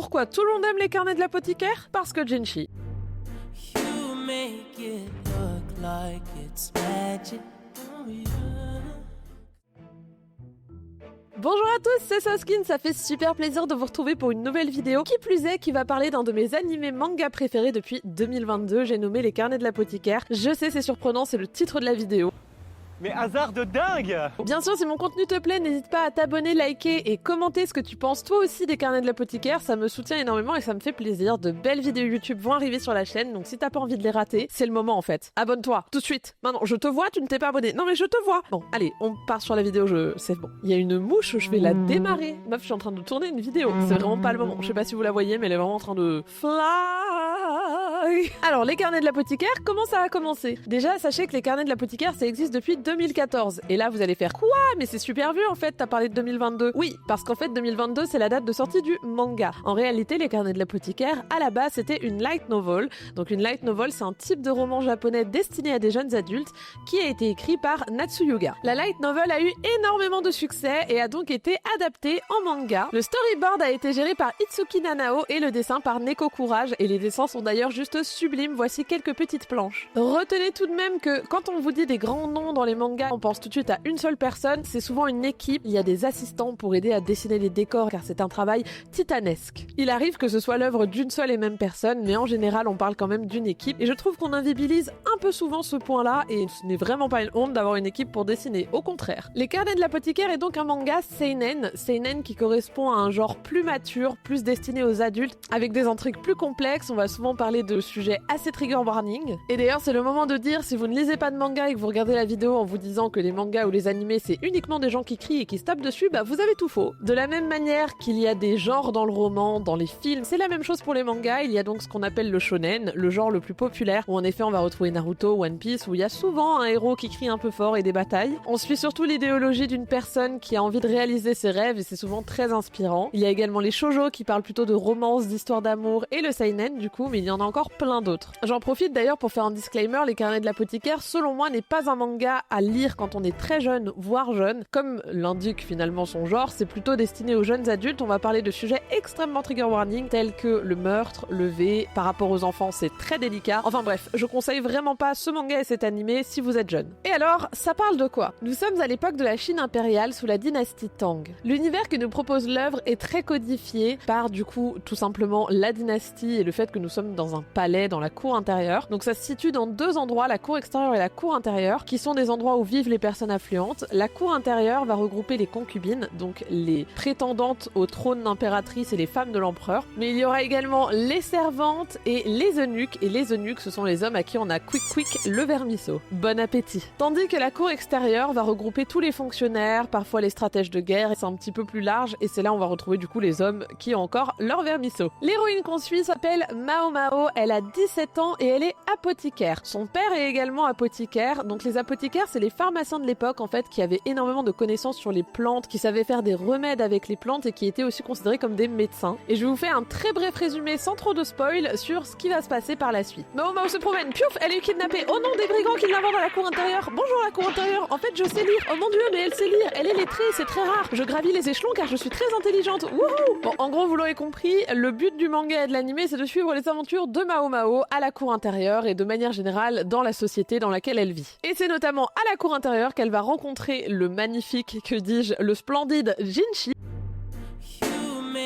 Pourquoi tout le monde aime les carnets de l'apothicaire? Parce que Jinchi. You make it look like it's magic. Oh, yeah. Bonjour à tous, c'est Soskin, ça fait super plaisir de vous retrouver pour une nouvelle vidéo, qui plus est, qui va parler d'un de mes animés manga préférés depuis 2022, j'ai nommé les carnets de l'apothicaire. Je sais, c'est surprenant, c'est le titre de la vidéo. Mais hasard de dingue! Bien sûr, si mon contenu te plaît, n'hésite pas à t'abonner, liker et commenter ce que tu penses toi aussi des carnets de l'apothicaire, ça me soutient énormément et ça me fait plaisir. De belles vidéos YouTube vont arriver sur la chaîne, donc si t'as pas envie de les rater, c'est le moment en fait. Abonne-toi, tout de suite. Maintenant, je te vois, tu ne t'es pas abonné. Non mais je te vois! Bon, allez, on part sur la vidéo, c'est bon. Il y a une mouche, je vais la démarrer. Meuf, je suis en train de tourner une vidéo, c'est vraiment pas le moment. Je sais pas si vous la voyez, mais elle est vraiment en train de fly. Alors, les carnets de l'apothicaire, comment ça a commencé? Déjà, sachez que les carnets de l'apothicaire, ça existe depuis 2014. Et là, vous allez faire quoi? Mais c'est super vieux en fait, t'as parlé de 2022. Oui, parce qu'en fait, 2022, c'est la date de sortie du manga. En réalité, les carnets de l'apothicaire, à la base, c'était une light novel. Donc une light novel, c'est un type de roman japonais destiné à des jeunes adultes qui a été écrit par Natsuyuga. La light novel a eu énormément de succès et a donc été adaptée en manga. Le storyboard a été géré par Itsuki Nanao et le dessin par Neko Courage. Et les dessins sont d'ailleurs juste sublimes. Voici quelques petites planches. Retenez tout de même que quand on vous dit des grands noms dans les mangas, on pense tout de suite à une seule personne, c'est souvent une équipe. Il y a des assistants pour aider à dessiner les décors car c'est un travail titanesque. Il arrive que ce soit l'œuvre d'une seule et même personne, mais en général on parle quand même d'une équipe et je trouve qu'on invisibilise un peu souvent ce point-là et ce n'est vraiment pas une honte d'avoir une équipe pour dessiner, au contraire. Les carnets de l'apothicaire est donc un manga seinen qui correspond à un genre plus mature, plus destiné aux adultes, avec des intrigues plus complexes. On va souvent parler de sujets assez trigger warning. Et d'ailleurs c'est le moment de dire, si vous ne lisez pas de manga et que vous regardez la vidéo en vous disant que les mangas ou les animés c'est uniquement des gens qui crient et qui se tapent dessus, bah vous avez tout faux. De la même manière qu'il y a des genres dans le roman, dans les films, c'est la même chose pour les mangas. Il y a donc ce qu'on appelle le shonen, le genre le plus populaire, où en effet on va retrouver Naruto, One Piece, où il y a souvent un héros qui crie un peu fort et des batailles. On suit surtout l'idéologie d'une personne qui a envie de réaliser ses rêves et c'est souvent très inspirant. Il y a également les shoujo qui parlent plutôt de romance, d'histoire d'amour et le seinen du coup, mais il y en a encore plein d'autres. J'en profite d'ailleurs pour faire un disclaimer, les carnets de l'apothicaire selon moi n'est pas un manga à lire quand on est très jeune, voire jeune. Comme l'indique finalement son genre, c'est plutôt destiné aux jeunes adultes. On va parler de sujets extrêmement trigger warning tels que le meurtre, le V. Par rapport aux enfants, c'est très délicat. Enfin bref, je conseille vraiment pas ce manga et cet animé si vous êtes jeune. Et alors, ça parle de quoi? Nous sommes à l'époque de la Chine impériale sous la dynastie Tang. L'univers que nous propose l'œuvre est très codifié par du coup tout simplement la dynastie et le fait que nous sommes dans un palais, dans la cour intérieure. Donc ça se situe dans deux endroits, la cour extérieure et la cour intérieure, qui sont des endroits où vivent les personnes affluentes. La cour intérieure va regrouper les concubines, donc les prétendantes au trône d'impératrice et les femmes de l'empereur. Mais il y aura également les servantes et les eunuques. Et les eunuques, ce sont les hommes à qui on a quick le vermisseau. Bon appétit. Tandis que la cour extérieure va regrouper tous les fonctionnaires, parfois les stratèges de guerre, c'est un petit peu plus large, et c'est là où on va retrouver du coup les hommes qui ont encore leur vermisseau. L'héroïne qu'on suit s'appelle Mao Mao, elle a 17 ans et elle est apothicaire. Son père est également apothicaire, donc les apothicaires c'est les pharmaciens de l'époque en fait qui avaient énormément de connaissances sur les plantes, qui savaient faire des remèdes avec les plantes et qui étaient aussi considérés comme des médecins. Et je vous fais un très bref résumé sans trop de spoil sur ce qui va se passer par la suite. Mao Mao se promène, piouf, elle est kidnappée. Oh non, des brigands qui l'avont dans la cour intérieure. Bonjour la cour intérieure, en fait je sais lire. Oh mon dieu, mais elle sait lire, elle est lettrée, c'est très rare. Je gravis les échelons car je suis très intelligente. Wouhou. Bon, en gros, vous l'aurez compris, le but du manga et de l'animé c'est de suivre les aventures de Mao Mao à la cour intérieure et de manière générale dans la société dans laquelle elle vit. Et c'est notamment à la cour intérieure qu'elle va rencontrer le magnifique, que dis-je, le splendide Jinchi,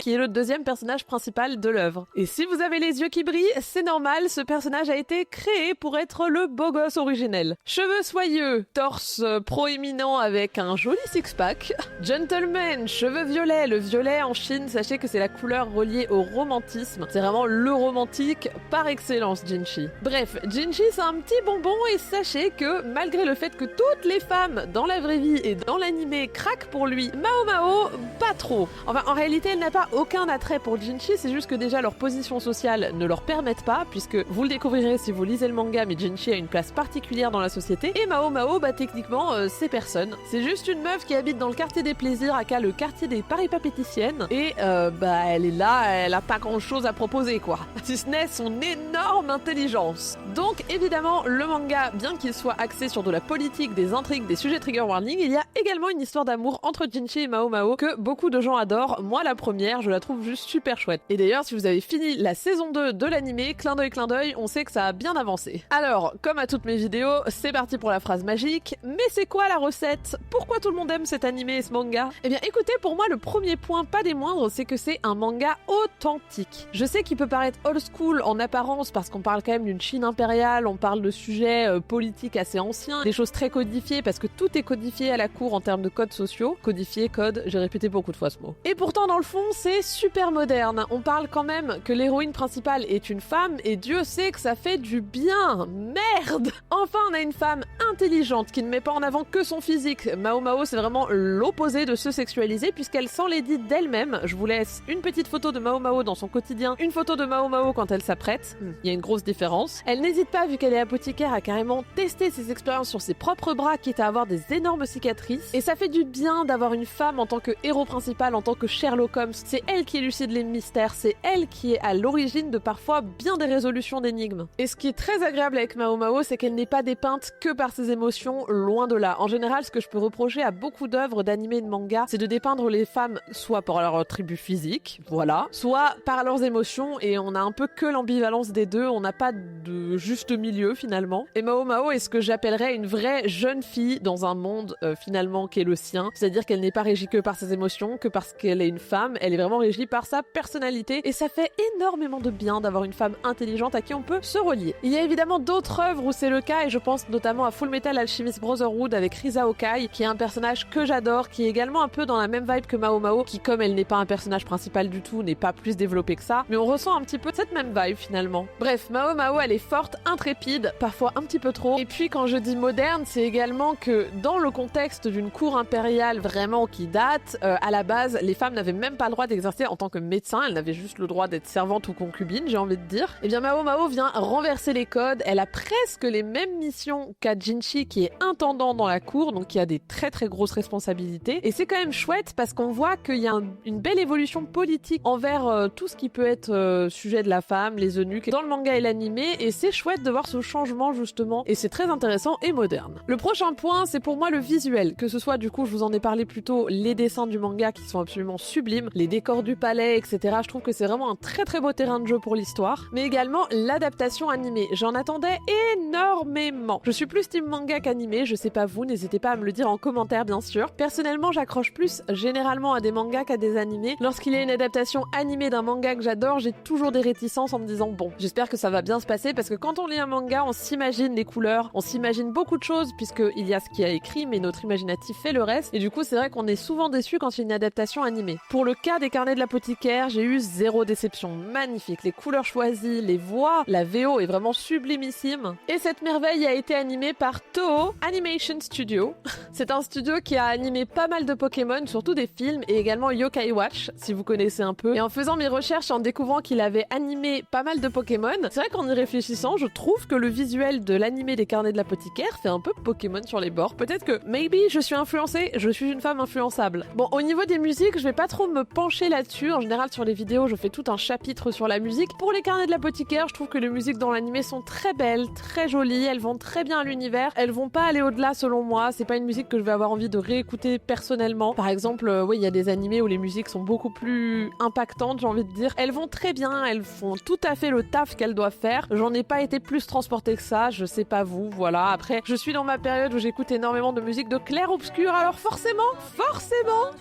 qui est le deuxième personnage principal de l'œuvre. Et si vous avez les yeux qui brillent, c'est normal, ce personnage a été créé pour être le beau gosse originel. Cheveux soyeux, torse proéminent avec un joli six-pack, gentleman, cheveux violets. Le violet en Chine, sachez que c'est la couleur reliée au romantisme. C'est vraiment le romantique par excellence, Jinchi. Bref, Jinchi c'est un petit bonbon et sachez que malgré le fait que toutes les femmes dans la vraie vie et dans l'animé craquent pour lui, Mao Mao, pas trop. Enfin, en réalité, elle n'a pas aucun attrait pour Jinchi, c'est juste que déjà leur position sociale ne leur permettent pas, puisque vous le découvrirez si vous lisez le manga, mais Jinchi a une place particulière dans la société, et Mao Mao, bah techniquement, c'est personne. C'est juste une meuf qui habite dans le quartier des plaisirs, aka le quartier des paripapéticiennes, et bah elle est là, elle a pas grand chose à proposer quoi, si ce n'est son énorme intelligence. Donc évidemment, le manga, bien qu'il soit axé sur de la politique, des intrigues, des sujets trigger warning, il y a également une histoire d'amour entre Jinchi et Mao Mao que beaucoup de gens adorent, moi la première, mère, je la trouve juste super chouette. Et d'ailleurs, si vous avez fini la saison 2 de l'animé, clin d'œil, on sait que ça a bien avancé. Alors, comme à toutes mes vidéos, c'est parti pour la phrase magique. Mais c'est quoi la recette? Pourquoi tout le monde aime cet animé et ce manga? Eh bien écoutez, pour moi le premier point, pas des moindres, c'est que c'est un manga authentique. Je sais qu'il peut paraître old school en apparence parce qu'on parle quand même d'une Chine impériale, on parle de sujets politiques assez anciens, des choses très codifiées parce que tout est codifié à la cour en termes de codes sociaux. Codifié, code, j'ai répété beaucoup de fois ce mot. Et pourtant dans le fond, c'est super moderne. On parle quand même que l'héroïne principale est une femme et Dieu sait que ça fait du bien. Merde! Enfin, on a une femme intelligente qui ne met pas en avant que son physique. Mao Mao, c'est vraiment l'opposé de se sexualiser puisqu'elle s'enlaidit d'elle-même. Je vous laisse une petite photo de Mao Mao dans son quotidien, une photo de Mao Mao quand elle s'apprête. Il y a une grosse différence. Elle n'hésite pas, vu qu'elle est apothicaire, à carrément tester ses expériences sur ses propres bras, quitte à avoir des énormes cicatrices. Et ça fait du bien d'avoir une femme en tant que héros principal, en tant que Sherlock Holmes. C'est elle qui élucide les mystères, c'est elle qui est à l'origine de parfois bien des résolutions d'énigmes. Et ce qui est très agréable avec Mao Mao, c'est qu'elle n'est pas dépeinte que par ses émotions, loin de là. En général, ce que je peux reprocher à beaucoup d'œuvres d'animé et de manga, c'est de dépeindre les femmes soit par leur attribut physique, voilà, soit par leurs émotions, et on a un peu que l'ambivalence des deux, on n'a pas de juste milieu finalement. Et Mao Mao est ce que j'appellerais une vraie jeune fille dans un monde finalement qui est le sien, c'est-à-dire qu'elle n'est pas régie que par ses émotions, que parce qu'elle est une femme, elle est vraiment régie par sa personnalité, et ça fait énormément de bien d'avoir une femme intelligente à qui on peut se relier. Il y a évidemment d'autres œuvres où c'est le cas, et je pense notamment à Fullmetal Alchemist Brotherhood avec Risa Okai, qui est un personnage que j'adore, qui est également un peu dans la même vibe que Mao Mao, qui comme elle n'est pas un personnage principal du tout, n'est pas plus développée que ça, mais on ressent un petit peu cette même vibe finalement. Bref, Mao Mao, elle est forte, intrépide, parfois un petit peu trop, et puis quand je dis moderne, c'est également que dans le contexte d'une cour impériale vraiment qui date, à la base, les femmes n'avaient même pas le droit d'exercer en tant que médecin, elles n'avaient juste le droit d'être servantes ou concubines, j'ai envie de dire. Et bien Mao Mao vient renverser les codes, elle a presque les mêmes missions qu'à Jinchi, qui est intendant dans la cour, donc qui a des très très grosses responsabilités, et c'est quand même chouette parce qu'on voit qu'il y a une belle évolution politique envers tout ce qui peut être sujet de la femme, les eunuques, dans le manga et l'animé, et c'est chouette de voir ce changement justement, et c'est très intéressant et moderne. Le prochain point, c'est pour moi le visuel, que ce soit du coup, je vous en ai parlé plus tôt, les dessins du manga qui sont absolument sublimes, les décors du palais, etc. Je trouve que c'est vraiment un très très beau terrain de jeu pour l'histoire, mais également l'adaptation animée. J'en attendais énormément. Je suis plus team manga qu'animé, je sais pas vous, n'hésitez pas à me le dire en commentaire bien sûr. Personnellement, j'accroche plus généralement à des mangas qu'à des animés. Lorsqu'il y a une adaptation animée d'un manga que j'adore, j'ai toujours des réticences en me disant bon, j'espère que ça va bien se passer parce que quand on lit un manga, on s'imagine les couleurs, on s'imagine beaucoup de choses puisqu'il y a ce qui a écrit, mais notre imaginatif fait le reste. Et du coup, c'est vrai qu'on est souvent déçu quand il y a une adaptation animée. Pour le cas des Carnets de l'apothicaire, j'ai eu zéro déception. Magnifique, les couleurs choisies, les voix, la VO est vraiment sublimissime. Et cette merveille a été animée par Toho Animation Studio. C'est un studio qui a animé pas mal de Pokémon, surtout des films, et également Yokai Watch, si vous connaissez un peu. Et en faisant mes recherches et en découvrant qu'il avait animé pas mal de Pokémon, c'est vrai qu'en y réfléchissant, je trouve que le visuel de l'animé des Carnets de l'apothicaire fait un peu Pokémon sur les bords. Peut-être que, maybe, je suis influencée, je suis une femme influençable. Bon, au niveau des musiques, je vais pas trop me pencher là-dessus. En général, sur les vidéos, je fais tout un chapitre sur la musique. Pour les Carnets de l'apothicaire, je trouve que les musiques dans l'animé sont très belles, très jolies, elles vont très bien à l'univers, elles vont pas aller au-delà selon moi, c'est pas une musique que je vais avoir envie de réécouter personnellement. Par exemple, oui, il y a des animés où les musiques sont beaucoup plus impactantes, j'ai envie de dire. Elles vont très bien, elles font tout à fait le taf qu'elles doivent faire. J'en ai pas été plus transportée que ça, je sais pas vous, voilà. Après, je suis dans ma période où j'écoute énormément de musique de clair-obscur, alors forcément,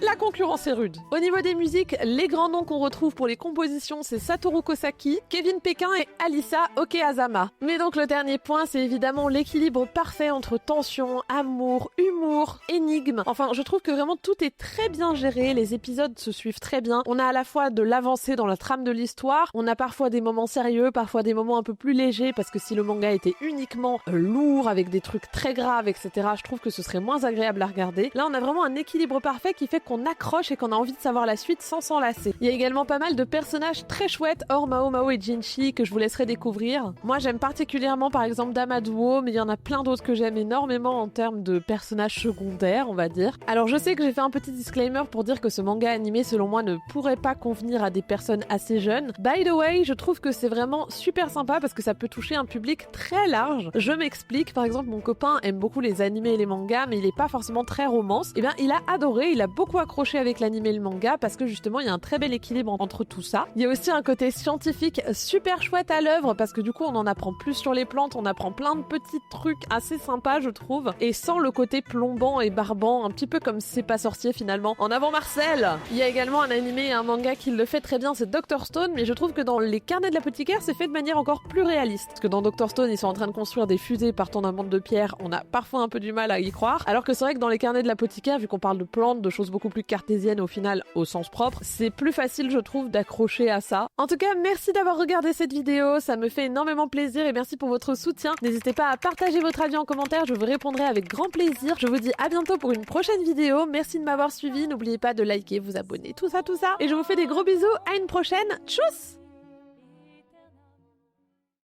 la concurrence est rude. Au niveau des musiques, les grands noms qu'on retrouve pour les compositions, c'est Satoru Kosaki, Kevin Pékin et Alisa Okeazama. Mais donc le dernier point, c'est évidemment l'équilibre parfait entre tension, amour, humour, énigme. Enfin, je trouve que vraiment tout est très bien géré, les épisodes se suivent très bien. On a à la fois de l'avancée dans la trame de l'histoire, on a parfois des moments sérieux, parfois des moments un peu plus légers, parce que si le manga était uniquement lourd, avec des trucs très graves, etc., je trouve que ce serait moins agréable à regarder. Là, on a vraiment un équilibre parfait qui fait qu'on accroche et qu'on a envie de savoir la suite sans s'enlacer. Il y a également pas mal de personnages très chouettes, hors Mao Mao et Jinchi, que je vous laisserai découvrir. Moi, j'aime particulièrement, par exemple, Damaduo, mais il y en a plein d'autres que j'aime énormément en termes de personnages secondaires, on va dire. Alors je sais que j'ai fait un petit disclaimer pour dire que ce manga animé selon moi ne pourrait pas convenir à des personnes assez jeunes. By the way, je trouve que c'est vraiment super sympa parce que ça peut toucher un public très large. Je m'explique, par exemple mon copain aime beaucoup les animés et les mangas mais il est pas forcément très romance. Et bien il a adoré, il a beaucoup accroché avec l'animé et le manga parce que justement il y a un très bel équilibre entre tout ça. Il y a aussi un côté scientifique super chouette à l'œuvre parce que du coup on en apprend plus sur les plantes, on apprend plein de petits trucs assez sympas je trouve, et sans le côté plombant et barbant, un petit peu comme C'est pas sorcier finalement. En avant Marcel! Il y a également un animé et un manga qui le fait très bien, c'est Dr Stone, mais je trouve que dans les carnets de l'apothicaire c'est fait de manière encore plus réaliste. Parce que dans Dr Stone ils sont en train de construire des fusées partant d'un monde de pierre, on a parfois un peu du mal à y croire, alors que c'est vrai que dans les carnets de l'apothicaire, vu qu'on parle de plantes, de choses beaucoup plus cartésiennes au final au sens propre, c'est plus facile je trouve d'accrocher à ça. En tout cas, merci d'avoir regardé cette vidéo, ça me fait énormément plaisir et merci pour votre soutien. N'hésitez pas à partager votre avis en commentaire, je vous répondrai avec grand plaisir. Je vous dis à bientôt pour une prochaine vidéo, merci de m'avoir suivi, n'oubliez pas de liker, vous abonner, tout ça, et je vous fais des gros bisous, à une prochaine, tchuss!